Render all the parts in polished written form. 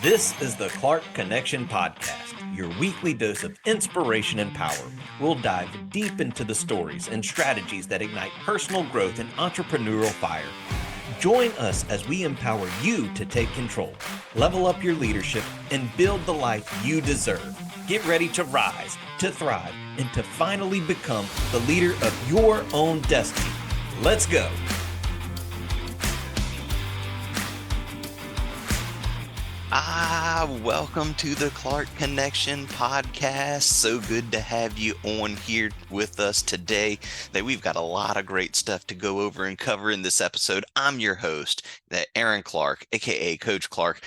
This is the Clark Connection Podcast, your weekly dose of inspiration and power. We'll dive deep into the stories and strategies that ignite personal growth and entrepreneurial fire. Join us as we empower you to take control, level up your leadership, and build the life you deserve. Get ready to rise, to thrive, and to finally become the leader of your own destiny. Let's go. Welcome to the Clark Connection Podcast. So good to have you on here with us today. We've got a lot of great stuff to go over and cover in this episode. I'm your host, Aaron Clark, aka Coach Clark.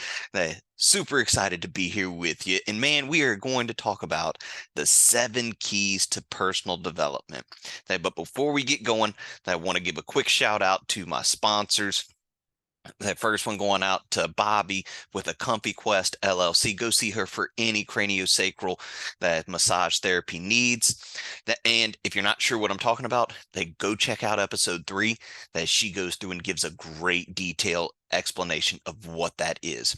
Super excited to be here with you. And man, we are going to talk about the 7 keys to personal development. But before we get going, I want to give a quick shout out to my sponsors. That first one going out to Bobby with a Comfy Quest LLC. Go see her for any craniosacral that massage therapy needs. And if you're not sure what I'm talking about, then go check out episode 3 that she goes through and gives a great detailed explanation of what that is.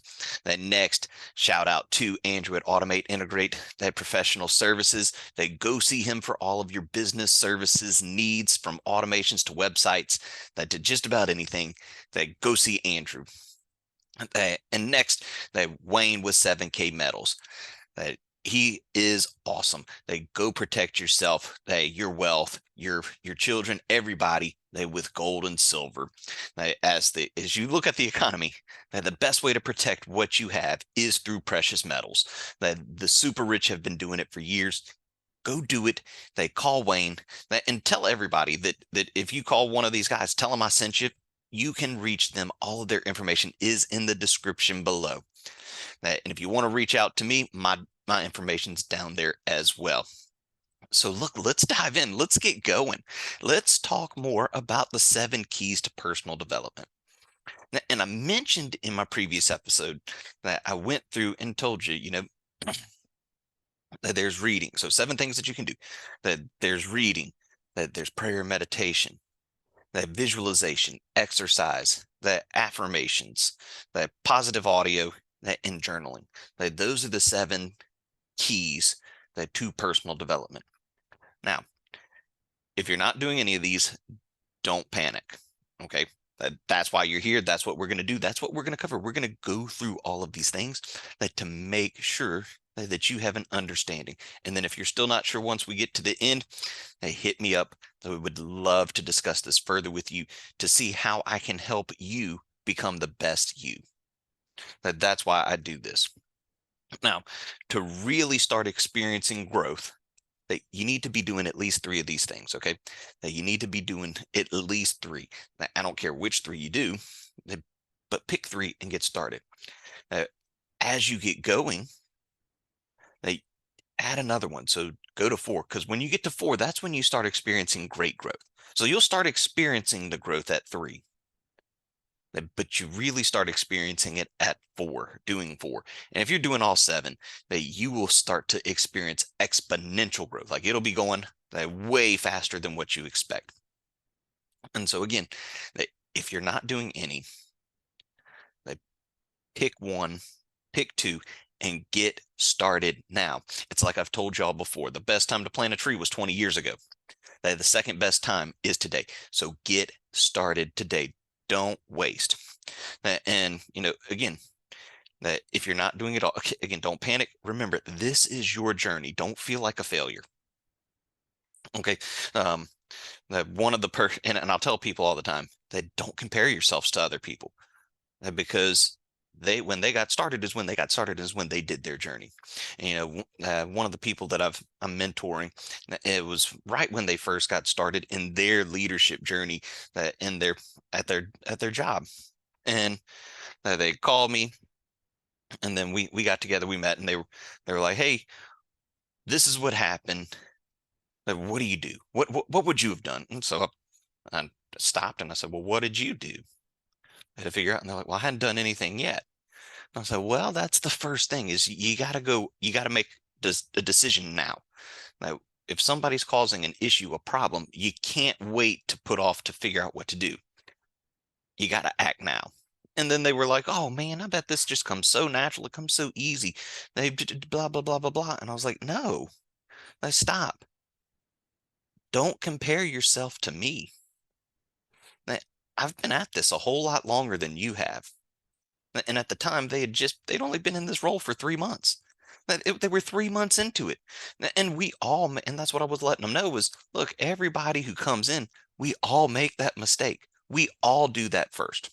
Next, shout out to Andrew at Automate Integrate Professional Services. Go see him for all of your business services needs, from automations to websites, to just about anything. Go see Andrew. And next, Wayne with 7K Metals. He is awesome. Go protect yourself, your wealth, your children, everybody, with gold and silver. As you look at the economy, the best way to protect what you have is through precious metals. The super rich have been doing it for years. Go do it. Call Wayne, and tell everybody that if you call one of these guys, tell them I sent you. You can reach them. All of their information is in the description below. And if you want to reach out to me, my information's down there as well. So look, let's dive in. Let's get going. Let's talk more about the 7 keys to personal development. And I mentioned in my previous episode that I went through and told you, that there's reading. So 7 things that you can do. That there's reading, that there's prayer and meditation, that visualization, exercise, that affirmations, that positive audio, and journaling. Those are the 7 keys to personal development. Now, if you're not doing any of these, don't panic. Okay. That's why you're here. That's what we're going to do. That's what we're going to cover. We're going to go through all of these things to make sure that you have an understanding. And then if you're still not sure once we get to the end, hit me up. We would love to discuss this further with you to see how I can help you become the best you. That's why I do this. Now, to really start experiencing growth, you need to be doing at least 3 of these things, okay? You need to be doing at least 3. Now, I don't care which 3 you do, but pick 3 and get started. As you get going, add another one. So go to 4, because when you get to 4, that's when you start experiencing great growth. So you'll start experiencing the growth at 3. But you really start experiencing it at 4, doing 4. And if you're doing all 7, you will start to experience exponential growth. It'll be going way faster than what you expect. And so again, if you're not doing any, pick 1, pick 2, and get started now. It's like I've told y'all before, the best time to plant a tree was 20 years ago. The second best time is today. So get started today. Don't waste. And, again, if you're not doing it all, again, don't panic. Remember, this is your journey. Don't feel like a failure. Okay. One of the and I'll tell people all the time that don't compare yourselves to other people, because when they got started is when they did their journey. And, one of the people that I'm mentoring, it was right when they first got started in their leadership journey, at their job. And they called me, and then we got together, we met, and they were like, "Hey, this is what happened. What do you do? What would you have done?" And so I stopped and I said, "Well, what did you do?" I had to figure out. And they're like, "Well, I hadn't done anything yet." And I said, "Well, that's the first thing, is you got to make a decision now. Now, if somebody's causing an issue, a problem, you can't wait to put off to figure out what to do. You got to act now." And then they were like, oh man, I bet this just comes so natural. It comes so easy. They blah, blah, blah, blah, blah. And I was like, no, stop. Don't compare yourself to me. Now, I've been at this a whole lot longer than you have. And at the time, they'd only been in this role for 3 months. They were 3 months into it. And we all, and that's what I was letting them know was, look, everybody who comes in, we all make that mistake. We all do that first.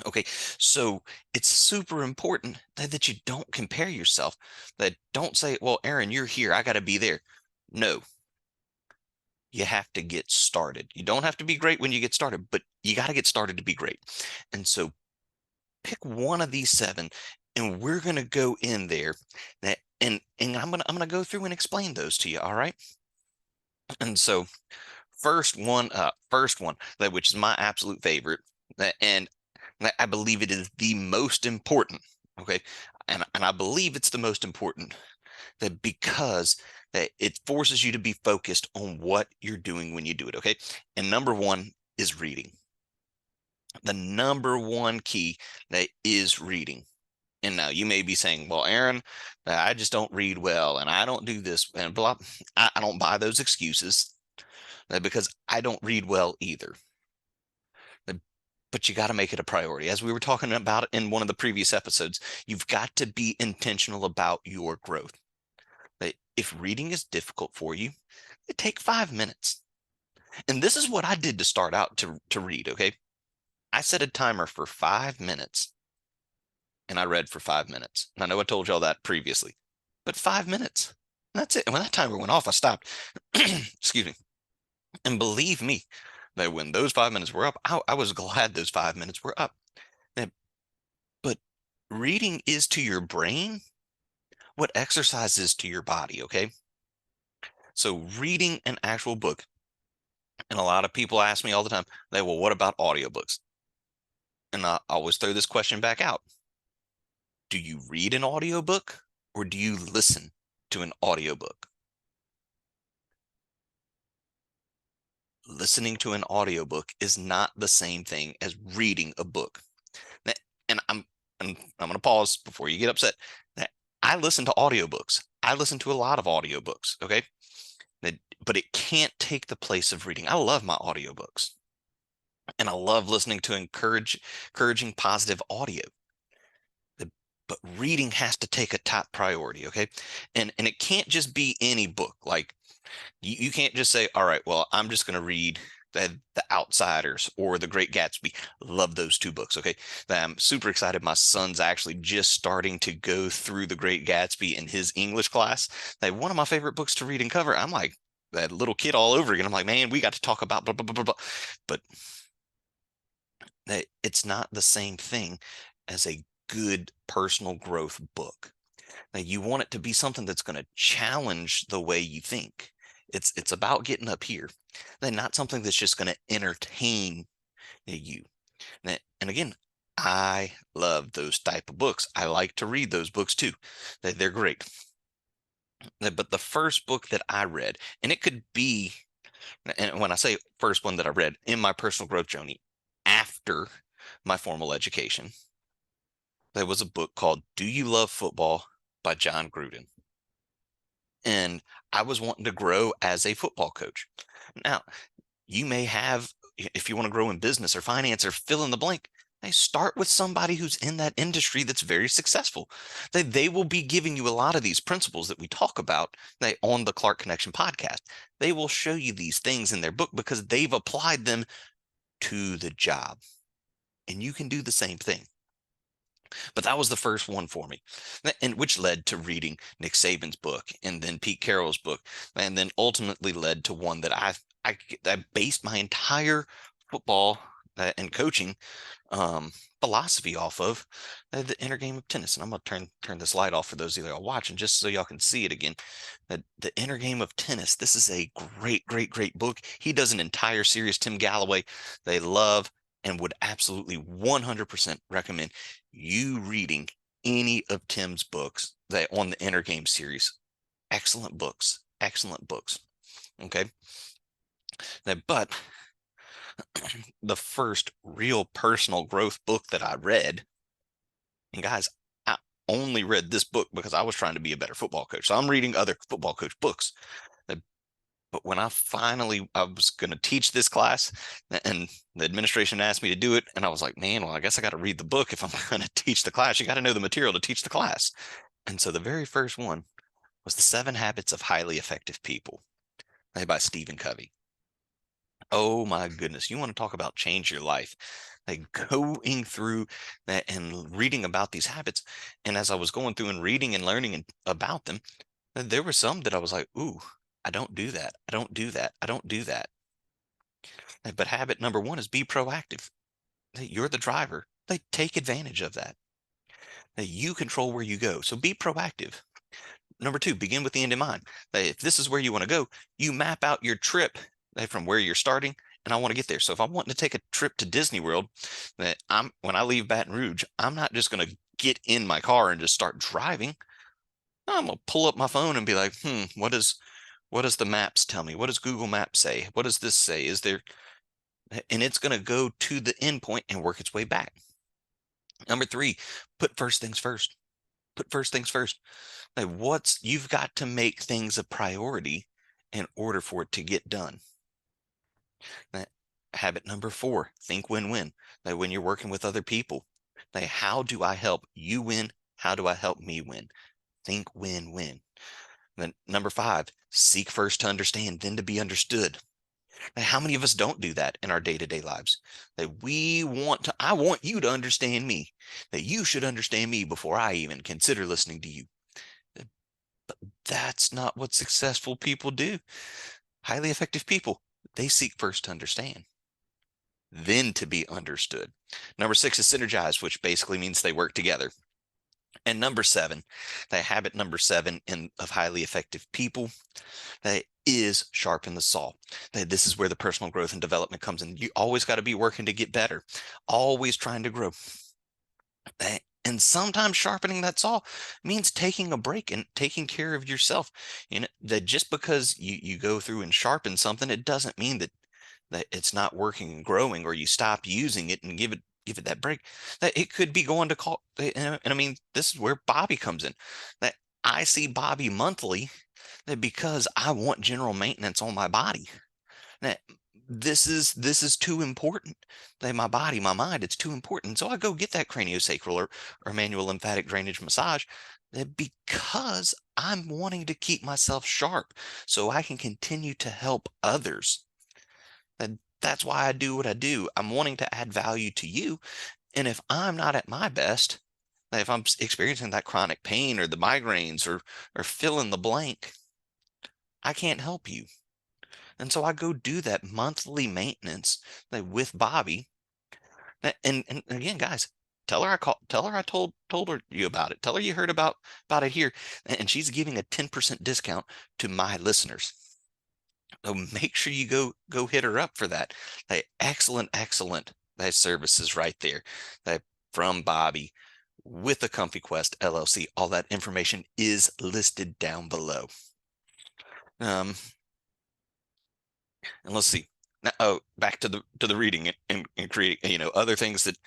Okay, so it's super important that you don't compare yourself. That don't say, well, Aaron, you're here. I got to be there. No, you have to get started. You don't have to be great when you get started, but you got to get started to be great. And so pick one of these seven, and we're going to go in there. And I'm gonna go through and explain those to you. All right. And so first one, which is my absolute favorite, and I believe it is the most important. Okay, and I believe it's the most important that because that it forces you to be focused on what you're doing when you do it. Okay, and number one is reading. The number one key that is reading. And now you may be saying, well, Aaron, I just don't read well and I don't do this and blah. I don't buy those excuses because I don't read well either. But you got to make it a priority. As we were talking about in one of the previous episodes, you've got to be intentional about your growth. If reading is difficult for you, take 5 minutes. And this is what I did to start out to read, okay? I set a timer for 5 minutes and I read for 5 minutes. And I know I told y'all that previously, but 5 minutes. That's it. And when that timer went off, I stopped. Excuse me. And believe me, that when those 5 minutes were up, I was glad those 5 minutes were up. But reading is to your brain what exercise is to your body, okay? So reading an actual book, and a lot of people ask me all the time, well, what about audiobooks? And I always throw this question back out. Do you read an audiobook or do you listen to an audiobook? Listening to an audiobook is not the same thing as reading a book. And I'm going to pause before you get upset. I listen to audiobooks. I listen to a lot of audiobooks, okay? But it can't take the place of reading. I love my audiobooks. And I love listening to encouraging positive audio. But reading has to take a top priority, okay? And it can't just be any book. Like you can't just say, all right, well, I'm just going to read the Outsiders or The Great Gatsby. Love those two books, okay? I'm super excited. My son's actually just starting to go through The Great Gatsby in his English class. One of my favorite books to read and cover. I'm like that little kid all over again. I'm like, man, we got to talk about blah, blah, blah, blah, blah. But it's not the same thing as a good personal growth book. Now, you want it to be something that's going to challenge the way you think. It's about getting up here. Then not something that's just going to entertain you. And again, I love those type of books. I like to read those books too. They're great. But the first book that I read, and it could be, and when I say first one that I read in my personal growth journey after my formal education, there was a book called Do You Love Football by John Gruden. And I was wanting to grow as a football coach. Now, you may have, if you want to grow in business or finance or fill in the blank, start with somebody who's in that industry that's very successful. They will be giving you a lot of these principles that we talk about on the Clark Connection podcast. They will show you these things in their book because they've applied them to the job. And you can do the same thing. But that was the first one for me, and which led to reading Nick Saban's book and then Pete Carroll's book, and then ultimately led to one that I based my entire football and coaching philosophy off of, the inner game of tennis. And I'm gonna turn this light off for those of y'all watching, just so y'all can see it again. The inner game of tennis. This is a great book. He does an entire series. Tim Galloway, they love and would absolutely 100% recommend you reading any of Tim's books on the inner game series. Excellent books. Okay. Now, but the first real personal growth book that I read. And guys, I only read this book because I was trying to be a better football coach. So I'm reading other football coach books. But when I was going to teach this class, and the administration asked me to do it, and I was like, man, well, I guess I got to read the book if I'm going to teach the class. You got to know the material to teach the class. And so the very first one was The 7 Habits of Highly Effective People by Stephen Covey. Oh my goodness. You want to talk about change your life. Like going through that and reading about these habits. And as I was going through and reading and learning about them, there were some that I was like, ooh, I don't do that. I don't do that. I don't do that. But habit number one is be proactive. You're the driver. They take advantage of that. You control where you go. So be proactive. Number two, begin with the end in mind. If this is where you want to go, you map out your trip from where you're starting, and I want to get there. So if I'm wanting to take a trip to Disney World, when I leave Baton Rouge, I'm not just going to get in my car and just start driving. I'm gonna pull up my phone and be like, what does the maps tell me? What does Google Maps say? What does this say? Is there, and it's going to go to the end point and work its way back. Number three, put first things first. Put first things first. Like you've got to make things a priority in order for it to get done. Habit number four, think win-win. Like when you're working with other people, like how do I help you win? How do I help me win? Think win-win. Then number five, seek first to understand, then to be understood. And how many of us don't do that in our day-to-day lives? That I want you to understand me, that you should understand me before I even consider listening to you. But that's not what successful people do. Highly effective people, they seek first to understand, then to be understood. Number six is synergize, which basically means they work together. And number seven, that habit number seven of highly effective people, that is sharpen the saw. This is where the personal growth and development comes in. You always got to be working to get better, always trying to grow. And sometimes sharpening that saw means taking a break and taking care of yourself. That just because you go through and sharpen something, it doesn't mean that it's not working and growing, or you stop using it and give it that break. That it could be going to call. And I mean, this is where Bobby comes in. That I see Bobby monthly, that because I want general maintenance on my body. That this is too important. That my body, my mind, it's too important. So I go get that craniosacral or manual lymphatic drainage massage, because I'm wanting to keep myself sharp so I can continue to help others. That's why I do what I do. I'm wanting to add value to you. And if I'm not at my best, if I'm experiencing that chronic pain or the migraines or fill in the blank, I can't help you. And so I go do that monthly maintenance with Bobby. And again, guys, tell her I told her you about it. Tell her you heard about it here. And she's giving a 10% discount to my listeners. So make sure you go hit her up for that. Excellent that services right there. From Bobby with the Comfy Quest LLC. All that information is listed down below. And let's see. Now, back to the reading and create, other things that,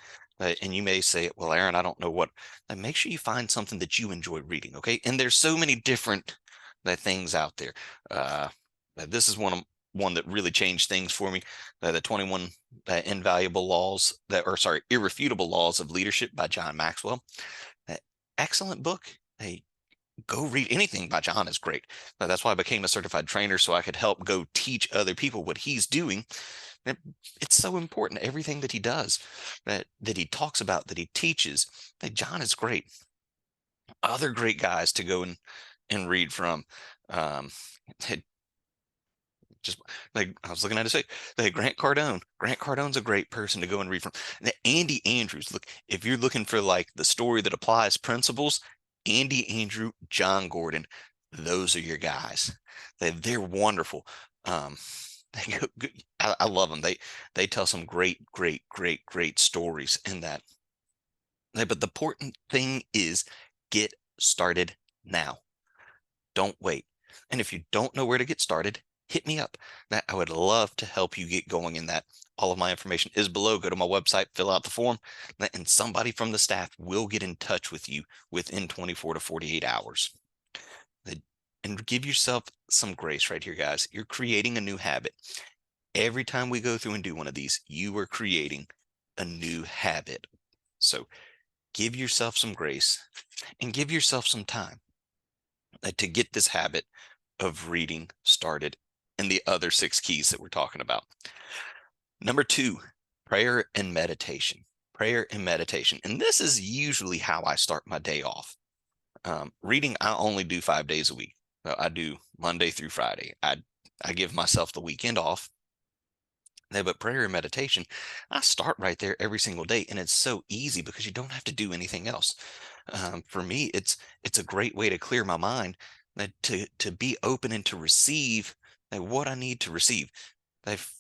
and you may say, well, Aaron, I don't know what. Make sure you find something that you enjoy reading, okay? And there's so many different things out there. This is one that really changed things for me. The 21 Irrefutable Laws of Leadership by John Maxwell. Excellent book. Go read anything by John is great. That's why I became a certified trainer, so I could help go teach other people what he's doing. It's so important. Everything that he does, that he talks about, that he teaches, John is great. Other great guys to go and read from. Just like I was looking at it, say, Grant Cardone. Grant Cardone's a great person to go and read from. Andy Andrews. Look, if you're looking for the story that applies principles, Andy Andrew, John Gordon, those are your guys. They're wonderful. I love them. They tell some great stories in that. But the important thing is get started now. Don't wait. And if you don't know where to get started, hit me up. I would love to help you get going in that. All of my information is below. Go to my website, fill out the form, and somebody from the staff will get in touch with you within 24 to 48 hours. And give yourself some grace right here, guys. You're creating a new habit. Every time we go through and do one of these, you are creating a new habit. So give yourself some grace and give yourself some time to get this habit of reading started and the other 6 keys that we're talking about. Number 2, prayer and meditation. Prayer and meditation. And this is usually how I start my day off. Reading, I only do 5 days a week. I do Monday through Friday. I give myself the weekend off. But prayer and meditation, I start right there every single day, and it's so easy because you don't have to do anything else. For me, it's a great way to clear my mind, to be open and to receive what I need to receive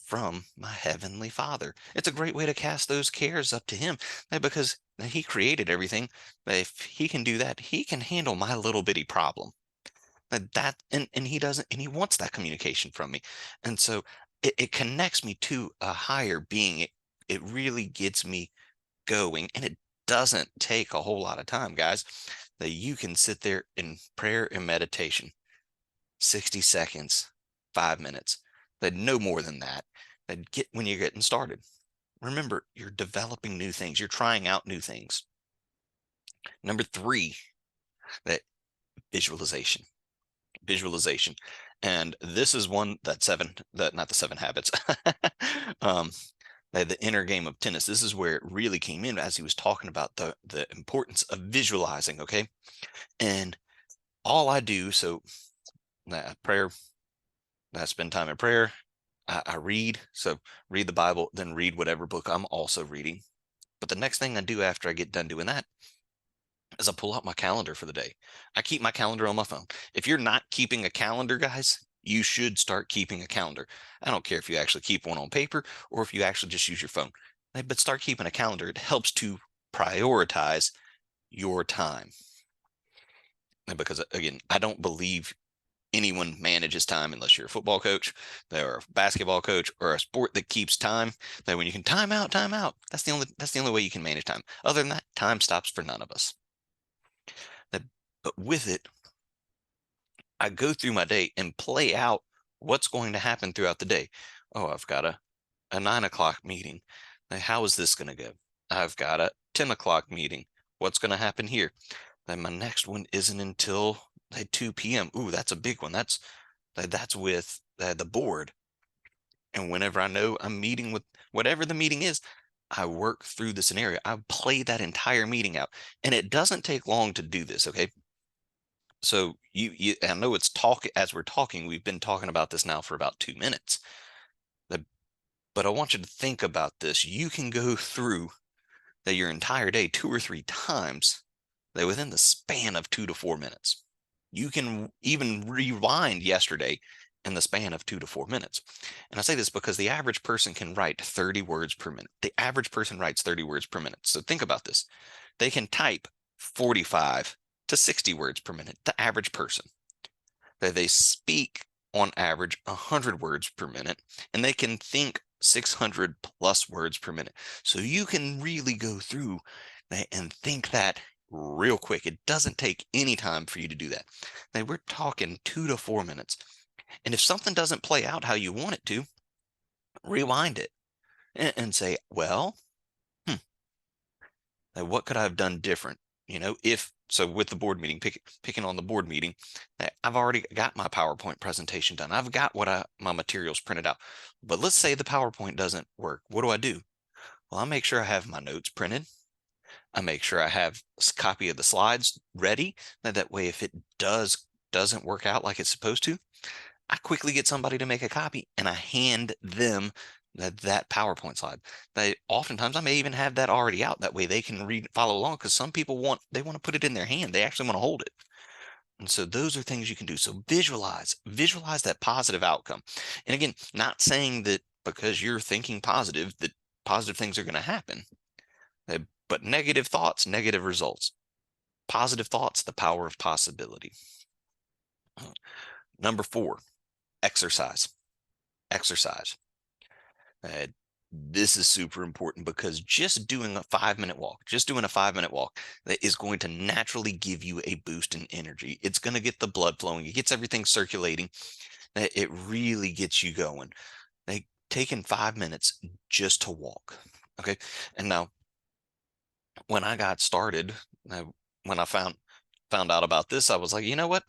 from my heavenly Father. It's a great way to cast those cares up to Him, because He created everything. If He can do that, He can handle my little bitty problem. And He doesn't, and He wants that communication from me, and so it connects me to a higher being. It really gets me going, and it doesn't take a whole lot of time, guys. That you can sit there in prayer and meditation, 60 seconds, 5 minutes, that no more than that. That get when you're getting started. Remember, you're developing new things. You're trying out new things. Number 3, that visualization. Visualization. And this is one that not the 7 habits. The inner game of tennis. This is where it really came in as he was talking about the importance of visualizing. Okay. And all I do, so prayer, I spend time in prayer. I read. So read the Bible, then read whatever book I'm also reading. But the next thing I do after I get done doing that is I pull out my calendar for the day. I keep my calendar on my phone. If you're not keeping a calendar, guys, you should start keeping a calendar. I don't care if you actually keep one on paper or if you actually just use your phone, but start keeping a calendar. It helps to prioritize your time. Because again, I don't believe anyone manages time unless you're a football coach or a basketball coach or a sport that keeps time. That when you can time out, that's the only way you can manage time. Other than that, time stops for none of us. But with it, I go through my day and play out what's going to happen throughout the day. Oh, I've got a 9 o'clock meeting. How is this going to go? I've got a 10 o'clock meeting. What's going to happen here? Then my next one isn't until 2 p.m. Ooh, that's a big one. That's with the board. And whenever I know I'm meeting with whatever the meeting is, I work through the scenario. I play that entire meeting out. And it doesn't take long to do this, okay? So I know it's as we're talking, we've been talking about this now for about 2 minutes. But I want you to think about this. You can go through your entire day 2 or 3 times within the span of 2 to 4 minutes. You can even rewind yesterday in the span of 2 to 4 minutes. And I say this because the average person can write 30 words per minute. The average person writes 30 words per minute. So think about this. They can type 45 to 60 words per minute, the average person. They speak on average 100 words per minute, and they can think 600 plus words per minute. So you can really go through and think that real quick. It doesn't take any time for you to do that. Now, we're talking 2 to 4 minutes. And if something doesn't play out how you want it to, rewind it and say, well, what could I have done different? So with the board meeting, picking on the board meeting, I've already got my PowerPoint presentation done. I've got my materials printed out. But let's say the PowerPoint doesn't work. What do? Well, I make sure I have my notes printed. I make sure I have a copy of the slides ready. That way, if it doesn't work out like it's supposed to, I quickly get somebody to make a copy and I hand them that PowerPoint slide. Oftentimes I may even have that already out. That way they can follow along, because some people want to put it in their hand. They actually want to hold it. And so those are things you can do. So visualize that positive outcome. And again, not saying that because you're thinking positive, that positive things are going to happen. But negative thoughts, negative results. Positive thoughts, the power of possibility. Number 4, exercise. exercise. This is super important because just doing a 5-minute walk, that is going to naturally give you a boost in energy. It's going to get the blood flowing. It gets everything circulating. It really gets you going. Like taking 5 minutes just to walk. Okay. And now when I got started, when I found out about this, I was like, you know what?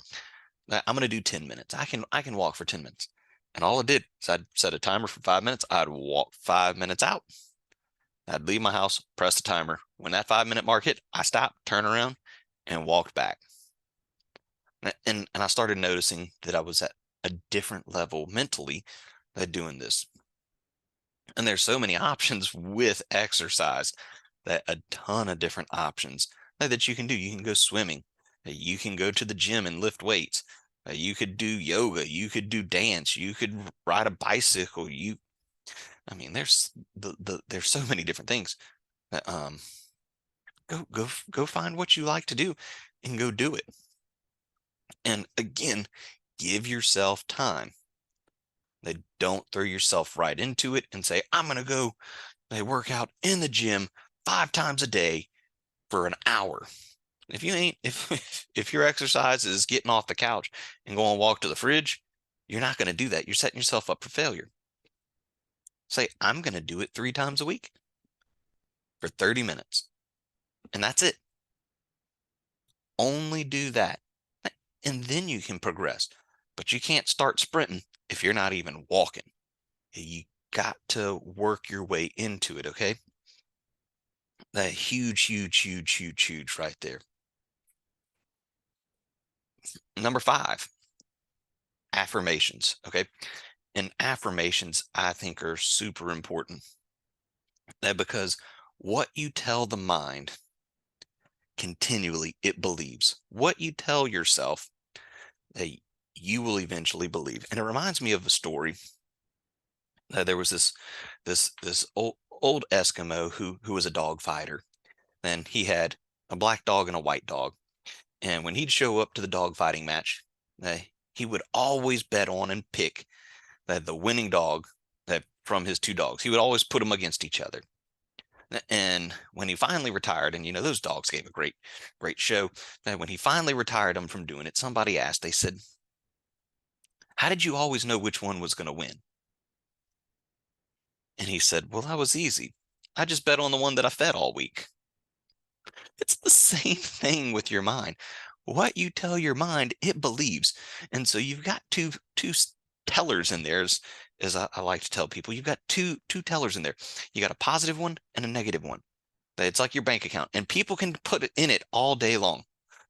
I'm going to do 10 minutes. I can walk for 10 minutes. And all I did is I'd set a timer for 5 minutes. I'd walk 5 minutes out. I'd leave my house, press the timer. When that 5-minute mark hit, I stopped, turned around, and walked back. And I started noticing that I was at a different level mentally doing this. And there's so many options with exercise, that a ton of different options that you can do. You can go swimming. You can go to the gym and lift weights. You could do yoga. You could do dance. You could ride a bicycle. There's so many different things. Go find what you like to do and go do it. And again, give yourself time. Don't throw yourself right into it and say, I'm going to go work out in the gym 5 times a day for an hour. If you ain't, if your exercise is getting off the couch and going to walk to the fridge, you're not going to do that. You're setting yourself up for failure. Say, I'm going to do it 3 times a week for 30 minutes. And that's it. Only do that. And then you can progress. But you can't start sprinting if you're not even walking. You got to work your way into it, okay? That huge right there. Number 5, affirmations, okay? And affirmations, I think, are super important. Because what you tell the mind continually, it believes. What you tell yourself, you will eventually believe. And it reminds me of a story. There was this old Eskimo who was a dog fighter. And he had a black dog and a white dog. And when he'd show up to the dog fighting match, he would always bet on and pick the winning dog from his 2 dogs. He would always put them against each other. And when he finally retired, and those dogs gave a great show. When he finally retired them from doing it, somebody asked, they said, how did you always know which one was going to win? And he said, well, that was easy. I just bet on the one that I fed all week. It's the same thing with your mind. What you tell your mind, it believes. And so you've got two tellers in there, as I like to tell people. You've got two tellers in there. You got a positive one and a negative one. It's like your bank account, and people can put it in it all day long.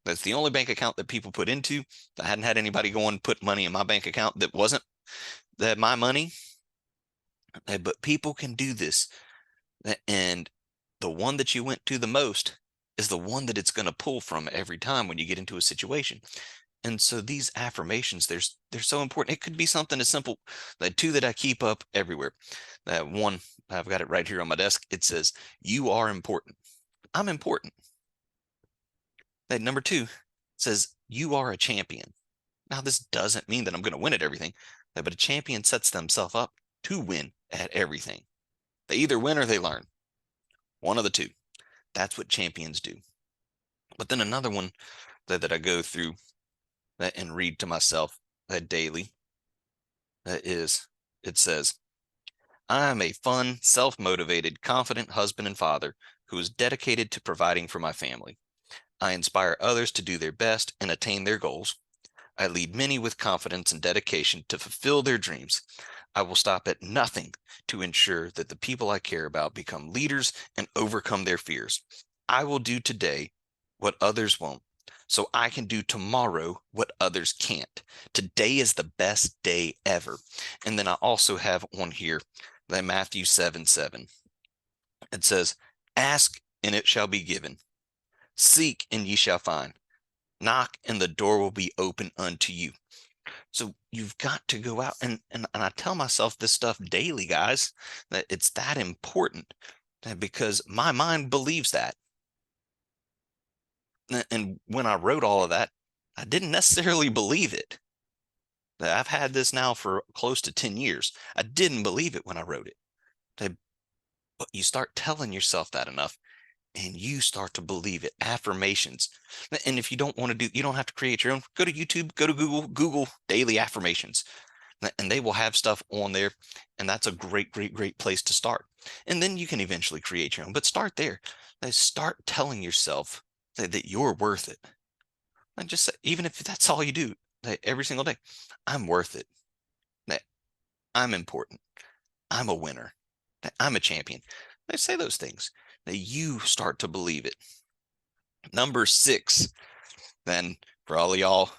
That's the only bank account that people put into. I hadn't had anybody go and put money in my bank account that wasn't my money. But people can do this. And the one that you went to the most is the one that it's going to pull from every time when you get into a situation. And so these affirmations, they're so important. It could be something as simple, 2 that I keep up everywhere. That one, I've got it right here on my desk. It says, you are important. I'm important. That number 2 says, you are a champion. Now, this doesn't mean that I'm going to win at everything, but a champion sets themselves up to win at everything. They either win or they learn. One of the 2. That's what champions do. But then another one that I go through and read to myself daily it says, I am a fun, self-motivated, confident husband and father who is dedicated to providing for my family. I inspire others to do their best and attain their goals. I lead many with confidence and dedication to fulfill their dreams. I will stop at nothing to ensure that the people I care about become leaders and overcome their fears. I will do today what others won't, so I can do tomorrow what others can't. Today is the best day ever. And then I also have on here that Matthew 7:7. It says, ask and it shall be given. Seek and ye shall find. Knock and the door will be open unto you. So you've got to go out and I tell myself this stuff daily, guys, that it's that important, because my mind believes that. And when I wrote all of that, I didn't necessarily believe it. I've had this now for close to 10 years. I didn't believe it when I wrote it. But you start telling yourself that enough and you start to believe it. Affirmations. And if you don't want to do, you don't have to create your own. Go to YouTube, go to Google, Google daily affirmations, and they will have stuff on there. And that's a great, great, great place to start. And then you can eventually create your own, but start there. Start telling yourself that you're worth it. And just say, even if that's all you do every single day, I'm worth it. That I'm important. I'm a winner. That I'm a champion. They say those things. That you start to believe it. Number 6, then for all of y'all,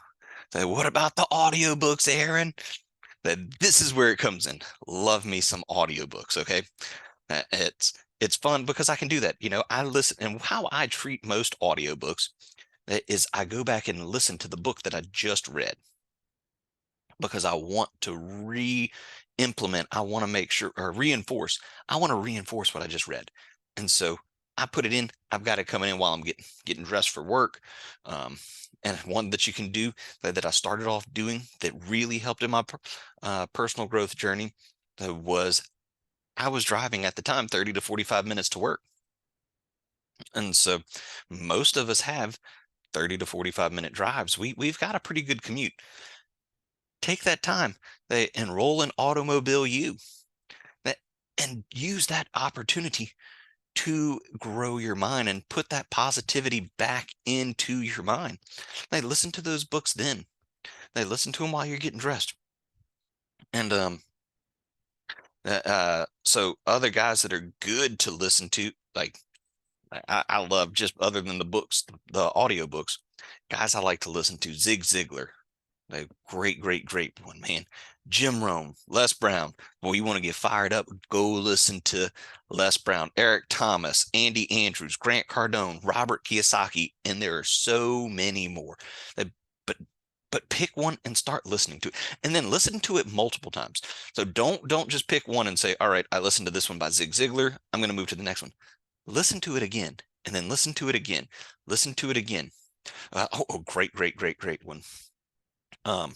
what about the audiobooks, Aaron? That this is where it comes in. Love me some audiobooks, okay? It's fun because I can do that. I listen, and how I treat most audiobooks is I go back and listen to the book that I just read because I want to re-implement, I want to make sure, or reinforce, I want to reinforce what I just read. And so I put it in, I've got it coming in while I'm getting dressed for work. And one that you can do that I started off doing that really helped in my personal growth journey was I was driving at the time 30 to 45 minutes to work. And so most of us have 30 to 45-minute drives. We've got a pretty good commute. Take that time. They enroll in Automobile U and use that opportunity to grow your mind and put that positivity back into your mind. They listen to those books then. They listen to them while you're getting dressed. And so other guys that are good to listen to, like I love, just other than the books, the audio books, guys I like to listen to, Zig Ziglar. A great, great, great one, man. Jim Rome, Les Brown. Boy, you want to get fired up, go listen to Les Brown, Eric Thomas, Andy Andrews, Grant Cardone, Robert Kiyosaki, and there are so many more. But but pick one and start listening to it, and then listen to it multiple times. So don't just pick one and say, all right, I listened to this one by Zig Ziglar, I'm going to move to the next one. Listen to it again, and then listen to it again. Listen to it again. Great, great, great, great one. The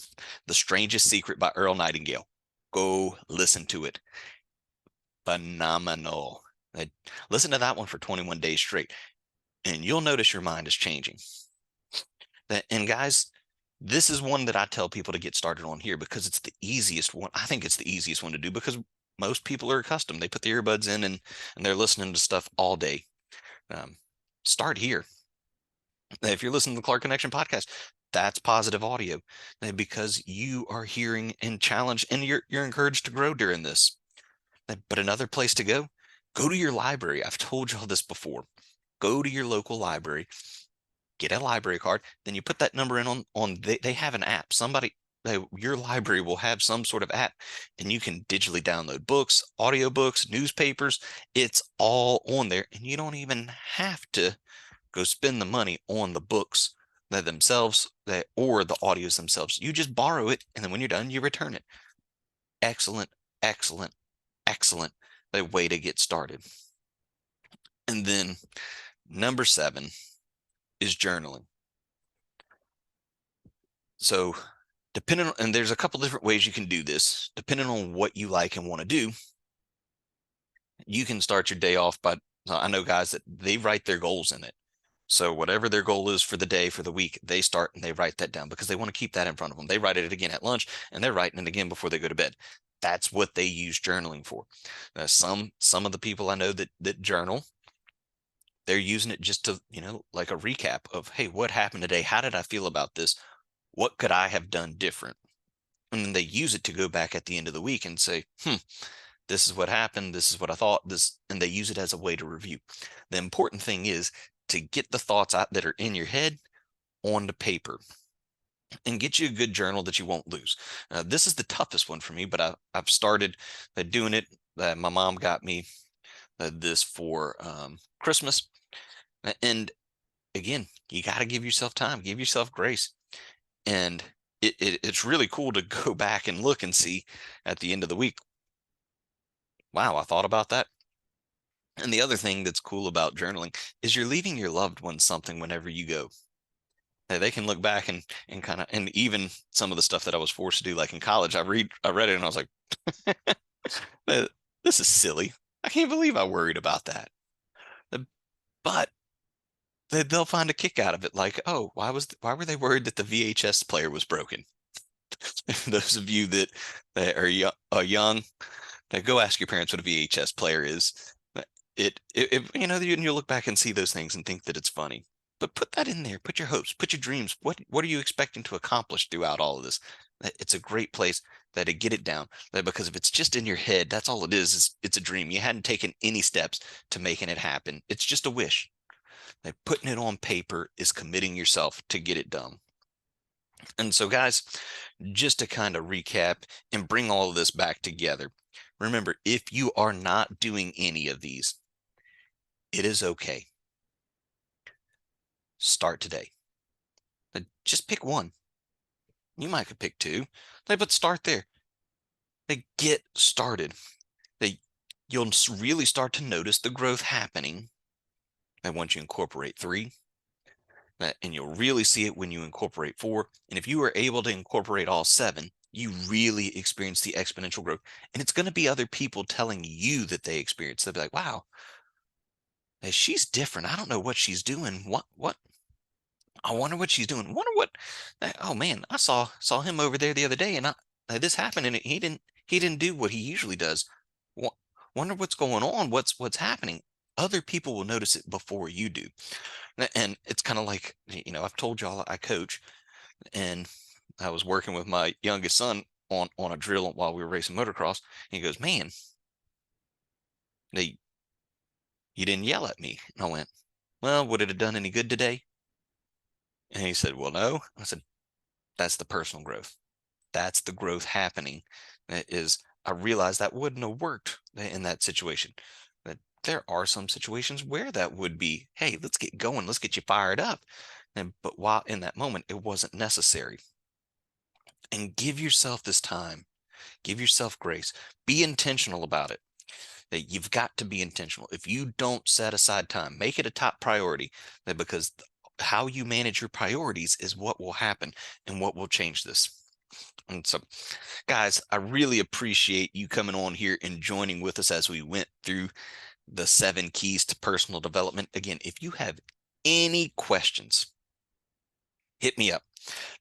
Strangest Secret by Earl Nightingale. Go listen to it. Phenomenal. Listen to that one for 21 days straight, and you'll notice your mind is changing. And guys, this is one that I tell people to get started on here because it's the easiest one. I think it's the easiest one to do because most people are accustomed. They put the earbuds in and they're listening to stuff all day. Start here. If you're listening to the Clark Connection podcast, that's positive audio because you are hearing and challenged, and you're encouraged to grow during this. But another place to go to your library. I've told you all this before. Go to your local library, get a library card, then you put that number in they have an app. Your library will have some sort of app, and you can digitally download books, audiobooks, newspapers. It's all on there, and you don't even have to go spend the money on the books themselves or the audios themselves. You just borrow it, and then when you're done, you return it. Excellent, excellent, excellent way to get started. And then number 7 is journaling. So depending on, and there's a couple different ways you can do this, depending on what you like and want to do. You can start your day off by, I know guys that they write their goals in it. So whatever their goal is for the day, for the week, they start and they write that down because they want to keep that in front of them. They write it again at lunch, and they're writing it again before they go to bed. That's what they use journaling for. Some of the people I know that journal, they're using it just to, like a recap of, hey, what happened today? How did I feel about this? What could I have done different? And then they use it to go back at the end of the week and say, this is what happened. This is what I thought. And they use it as a way to review. The important thing is to get the thoughts out that are in your head onto paper and get you a good journal that you won't lose. This is the toughest one for me, but I've started doing it. My mom got me this for Christmas. And again, you got to give yourself time, give yourself grace. And it's really cool to go back and look and see at the end of the week, wow, I thought about that. And the other thing that's cool about journaling is you're leaving your loved ones something whenever you go. They can look back and kind of, and even some of the stuff that I was forced to do, like in college, I read it and I was like, this is silly. I can't believe I worried about that. But they'll find a kick out of it. Like, oh, why were they worried that the VHS player was broken? Those of you that are young, go ask your parents what a VHS player is. You'll look back and see those things and think that it's funny. But put that in there. Put your hopes, put your dreams. What are you expecting to accomplish throughout all of this? It's a great place to get it down. Because if it's just in your head, that's all it is. It's a dream. You hadn't taken any steps to making it happen. It's just a wish. Putting it on paper is committing yourself to get it done. And so, guys, just to kind of recap and bring all of this back together, remember, if you are not doing any of these, it is okay. Start today. Just pick one. You might could pick two, but start there. Get started. You'll really start to notice the growth happening. Once you incorporate 3, and you'll really see it when you incorporate 4. And if you are able to incorporate all 7, you really experience the exponential growth. And it's going to be other people telling you that they experience. They'll be like, wow, she's different. I don't know what she's doing. What? I wonder what she's doing. Wonder what? Oh man, I saw him over there the other day, and this happened, and he didn't do what he usually does. Wonder what's going on. What's happening? Other people will notice it before you do. And it's kind of like, I've told y'all I coach, and I was working with my youngest son on a drill while we were racing motocross. And he goes, man, you didn't yell at me. And I went, well, would it have done any good today? And he said, well, no. I said, that's the personal growth. That's the growth happening. I realized that wouldn't have worked in that situation. That there are some situations where that would be, hey, let's get going. Let's get you fired up. But while in that moment, it wasn't necessary. And give yourself this time. Give yourself grace. Be intentional about it. That you've got to be intentional. If you don't set aside time, make it a top priority, because how you manage your priorities is what will happen and what will change this. And so, guys, I really appreciate you coming on here and joining with us as we went through the 7 keys to personal development. Again, if you have any questions, hit me up.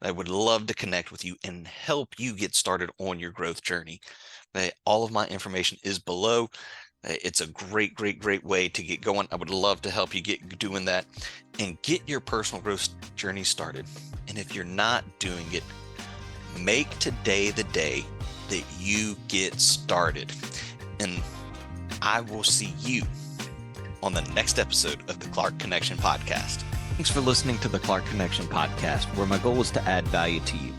I would love to connect with you and help you get started on your growth journey. All of my information is below. It's a great way to get going. I would love to help you get doing that and get your personal growth journey started. And if you're not doing it, make today the day that you get started. And I will see you on the next episode of the Clark Connection Podcast. Thanks for listening to the Clark Connection Podcast, where my goal is to add value to you.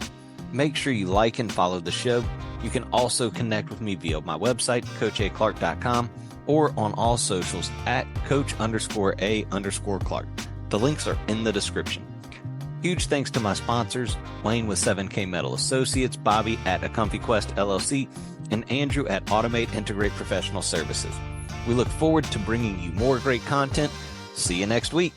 Make sure you like and follow the show. You can also connect with me via my website, coachaclark.com, or on all socials at coach_A_Clark. The links are in the description. Huge thanks to my sponsors, Wayne with 7K Metal Associates, Bobby at A Comfy Quest LLC, and Andrew at Automate Integrate Professional Services. We look forward to bringing you more great content. See you next week.